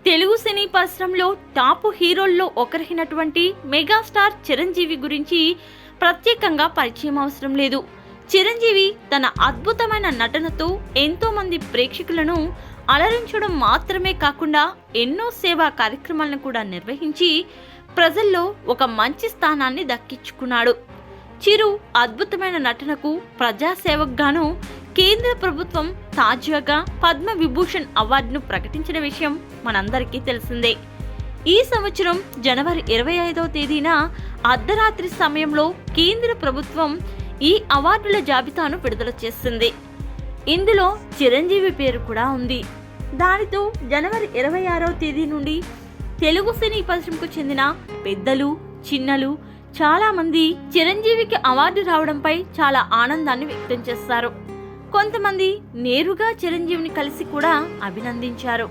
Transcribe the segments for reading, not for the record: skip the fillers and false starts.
తెలుగు సినీ పరిశ్రమలో top హీరోల్లో ఒకరైనటువంటి megastar Chiranjeevi గురించి ప్రత్యేకంగా పరిచయం అవసరం లేదు. చిరంజీవి తన అద్భుతమైన నటనతో ఎంతో మంది ప్రేక్షకులను అలరించడం మాత్రమే కాకుండా ఎన్నో సేవా కార్యక్రమాలను కూడా నిర్వహించి ప్రజల్లో ఒక మంచి స్థానాన్ని దక్కించుకున్నాడు. చిరు అద్భుతమైన నటనకు ప్రజాసేవకుగాను కేంద్ర ప్రభుత్వం తాజాగా పద్మ విభూషణ్ అవార్డును ప్రకటించిన విషయం మనందరికీ తెలిసిందే. ఈ సంవత్సరం జనవరి 25వ తేదీన అర్ధరాత్రి సమయంలో కేంద్ర ప్రభుత్వం ఈ అవార్డుల జాబితాను విడుదల చేసింది. ఇందులో చిరంజీవి పేరు కూడా ఉంది. దానితో జనవరి 26వ తేదీ నుండి తెలుగు సినీ పరిశ్రమకు చెందిన పెద్దలు, చిన్నలు చాలా మంది చిరంజీవికి అవార్డు రావడంపై చాలా ఆనందాన్ని వ్యక్తం చేస్తారు. కొంతమంది నేరుగా చిరంజీవిని కలిసి కూడా అభినందించారు.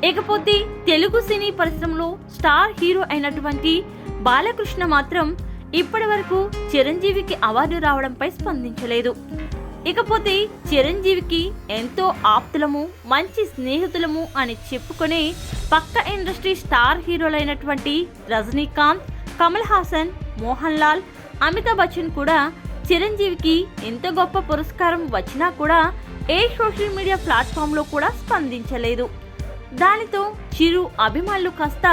ఇకపోతే తెలుగు సినీ పరిశ్రమలో స్టార్ హీరో అయినటువంటి బాలకృష్ణ మాత్రం ఇప్పటి వరకు చిరంజీవికి అవార్డు రావడంపై స్పందించలేదు. ఇకపోతే చిరంజీవికి ఎంతో ఆప్తులము, మంచి స్నేహితులము అని చెప్పుకునే పక్క ఇండస్ట్రీ స్టార్ హీరోలైనటువంటి రజనీకాంత్, కమల్ హాసన్, మోహన్ లాల్, అమితాబ్ బచ్చన్ కూడా చిరంజీవికి ఎంత గొప్ప పురస్కారం వచ్చినా కూడా ఏ సోషల్ మీడియా ప్లాట్ఫామ్లో కూడా స్పందించలేదు. దానితో చిరు అభిమానులు కాస్త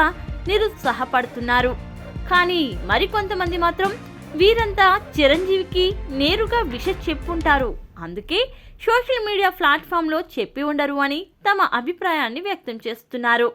నిరుత్సాహపడుతున్నారు. కానీ మరికొంతమంది మాత్రం వీరంతా చిరంజీవికి నేరుగా విషయం చెప్పుంటారు, అందుకే సోషల్ మీడియా ప్లాట్ఫామ్లో చెప్పి ఉండరు అని తమ అభిప్రాయాన్ని వ్యక్తం చేస్తున్నారు.